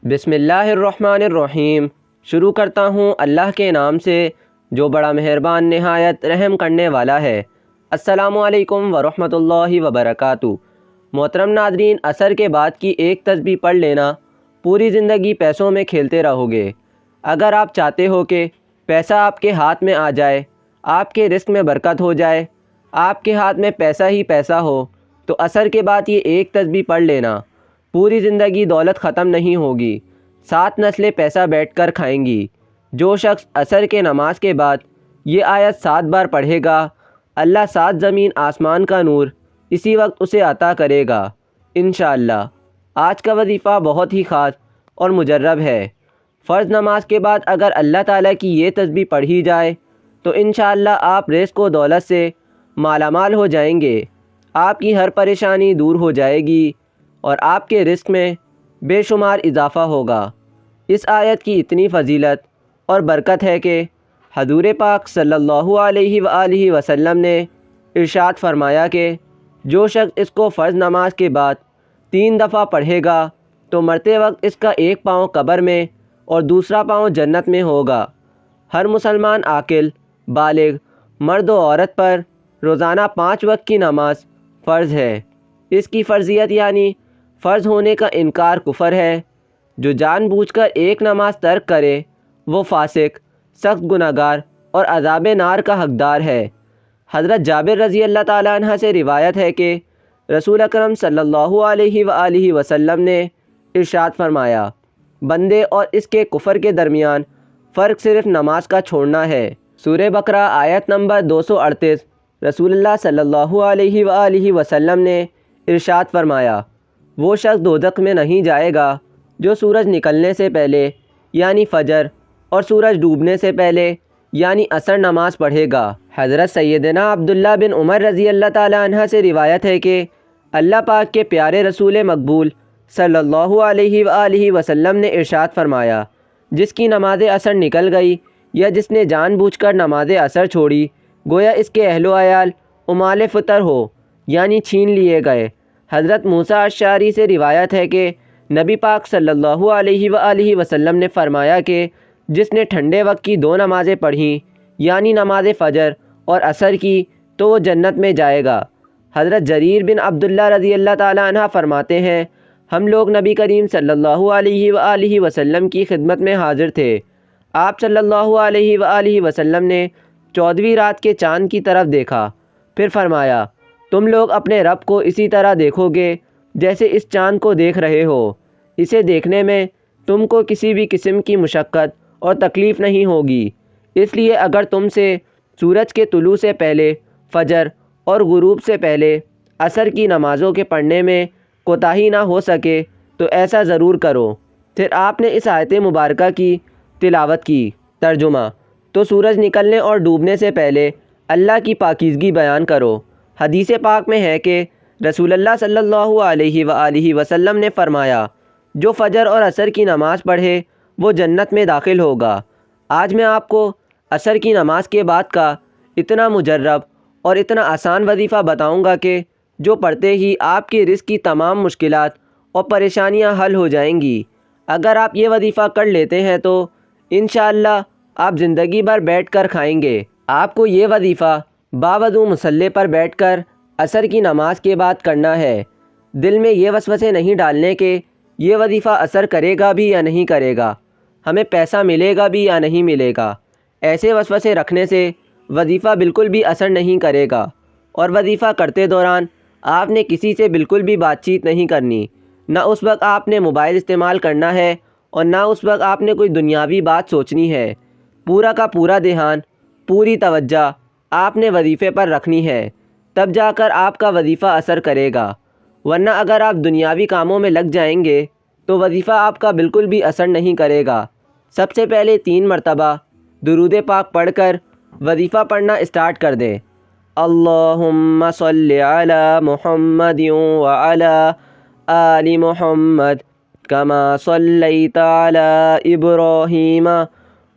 بسم اللہ الرحمن الرحیم۔ شروع کرتا ہوں اللہ کے نام سے جو بڑا مہربان نہایت رحم کرنے والا ہے۔ السلام علیکم ورحمۃ اللہ وبرکاتہ۔ محترم ناظرین، عصر کے بعد کی ایک تسبیح پڑھ لینا پوری زندگی پیسوں میں کھیلتے رہو گے۔ اگر آپ چاہتے ہو کہ پیسہ آپ کے ہاتھ میں آ جائے، آپ کے رزق میں برکت ہو جائے، آپ کے ہاتھ میں پیسہ ہی پیسہ ہو، تو عصر کے بعد یہ ایک تسبیح پڑھ لینا۔ پوری زندگی دولت ختم نہیں ہوگی، 7 نسلیں پیسہ بیٹھ کر کھائیں گی۔ جو شخص عصر کے نماز کے بعد یہ آیت 7 بار پڑھے گا، اللہ 7 زمین آسمان کا نور اسی وقت اسے عطا کرے گا انشاءاللہ۔ آج کا وظیفہ بہت ہی خاص اور مجرب ہے۔ فرض نماز کے بعد اگر اللہ تعالیٰ کی یہ تسبیح پڑھی جائے تو انشاءاللہ آپ رزق و دولت سے مالا مال ہو جائیں گے، آپ کی ہر پریشانی دور ہو جائے گی اور آپ کے رزق میں بے شمار اضافہ ہوگا۔ اس آیت کی اتنی فضیلت اور برکت ہے کہ حضور پاک صلی اللہ علیہ وآلہ وسلم نے ارشاد فرمایا کہ جو شخص اس کو فرض نماز کے بعد 3 دفعہ پڑھے گا تو مرتے وقت اس کا ایک پاؤں قبر میں اور دوسرا پاؤں جنت میں ہوگا۔ ہر مسلمان عاقل بالغ مرد و عورت پر روزانہ 5 وقت کی نماز فرض ہے۔ اس کی فرضیت یعنی فرض ہونے کا انکار کفر ہے۔ جو جان بوجھ کر ایک نماز ترک کرے وہ فاسق، سخت گناہگار اور عذاب نار کا حقدار ہے۔ حضرت جابر رضی اللہ تعالیٰ عنہ سے روایت ہے کہ رسول اکرم صلی اللہ علیہ وآلہ وسلم نے ارشاد فرمایا، بندے اور اس کے کفر کے درمیان فرق صرف نماز کا چھوڑنا ہے۔ سورہ بقرہ آیت نمبر 238۔ رسول اللہ صلی اللہ علیہ وآلہ وسلم نے ارشاد فرمایا، وہ شخص دوزخ میں نہیں جائے گا جو سورج نکلنے سے پہلے یعنی فجر اور سورج ڈوبنے سے پہلے یعنی عصر نماز پڑھے گا۔ حضرت سیدنا عبداللہ بن عمر رضی اللہ تعالیٰ عنہ سے روایت ہے کہ اللہ پاک کے پیارے رسول مقبول صلی اللہ علیہ وآلہ وسلم نے ارشاد فرمایا، جس کی نماز عصر نکل گئی یا جس نے جان بوجھ کر نماز عصر چھوڑی، گویا اس کے اہل و عیال امال فطر ہو یعنی چھین لیے گئے۔ حضرت موسیٰ اشعری سے روایت ہے کہ نبی پاک صلی اللہ علیہ وآلہ وسلم نے فرمایا کہ جس نے ٹھنڈے وقت کی 2 نمازیں پڑھیں یعنی نماز فجر اور عصر کی تو وہ جنت میں جائے گا۔ حضرت جریر بن عبداللہ رضی اللہ تعالیٰ عنہ فرماتے ہیں، ہم لوگ نبی کریم صلی اللہ علیہ وآلہ وسلم کی خدمت میں حاضر تھے۔ آپ صلی اللہ علیہ وآلہ وسلم نے 14ویں رات کے چاند کی طرف دیکھا، پھر فرمایا، تم لوگ اپنے رب کو اسی طرح دیکھو گے جیسے اس چاند کو دیکھ رہے ہو۔ اسے دیکھنے میں تم کو کسی بھی قسم کی مشقت اور تکلیف نہیں ہوگی۔ اس لیے اگر تم سے سورج کے طلوع سے پہلے فجر اور غروب سے پہلے عصر کی نمازوں کے پڑھنے میں کوتاہی نہ ہو سکے تو ایسا ضرور کرو۔ پھر آپ نے اس آیت مبارکہ کی تلاوت کی۔ ترجمہ: تو سورج نکلنے اور ڈوبنے سے پہلے اللہ کی پاکیزگی بیان کرو۔ حدیث پاک میں ہے کہ رسول اللہ صلی اللہ علیہ وآلہ وسلم نے فرمایا، جو فجر اور عصر کی نماز پڑھے وہ جنت میں داخل ہوگا۔ آج میں آپ کو عصر کی نماز کے بعد کا اتنا مجرب اور اتنا آسان وظیفہ بتاؤں گا کہ جو پڑھتے ہی آپ کی رزق کی تمام مشکلات اور پریشانیاں حل ہو جائیں گی۔ اگر آپ یہ وظیفہ کر لیتے ہیں تو انشاءاللہ آپ زندگی بھر بیٹھ کر کھائیں گے۔ آپ کو یہ وظیفہ باوضو مصلی پر بیٹھ کر عصر کی نماز کے بعد کرنا ہے۔ دل میں یہ وسوسے نہیں ڈالنے کہ یہ وظیفہ اثر کرے گا بھی یا نہیں کرے گا، ہمیں پیسہ ملے گا بھی یا نہیں ملے گا۔ ایسے وسوسے رکھنے سے وظیفہ بالکل بھی اثر نہیں کرے گا، اور وظیفہ کرتے دوران آپ نے کسی سے بالکل بھی بات چیت نہیں کرنی، نہ اس وقت آپ نے موبائل استعمال کرنا ہے اور نہ اس وقت آپ نے کوئی دنیاوی بات سوچنی ہے۔ پورا کا پورا دھیان، پوری توجہ آپ نے وظیفے پر رکھنی ہے، تب جا کر آپ کا وظیفہ اثر کرے گا، ورنہ اگر آپ دنیاوی کاموں میں لگ جائیں گے تو وظیفہ آپ کا بالکل بھی اثر نہیں کرے گا۔ سب سے پہلے 3 مرتبہ درود پاک پڑھ کر وظیفہ پڑھنا اسٹارٹ کر دیں۔ اللہم صلی علی محمد وعلی آل محمد کما صلیت علی ابراہیم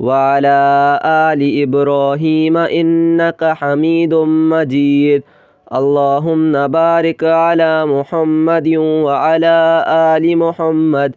وعلی آل ابراہیم انک حمید مجید۔ اللہم بارک علی محمد وعلی آل محمد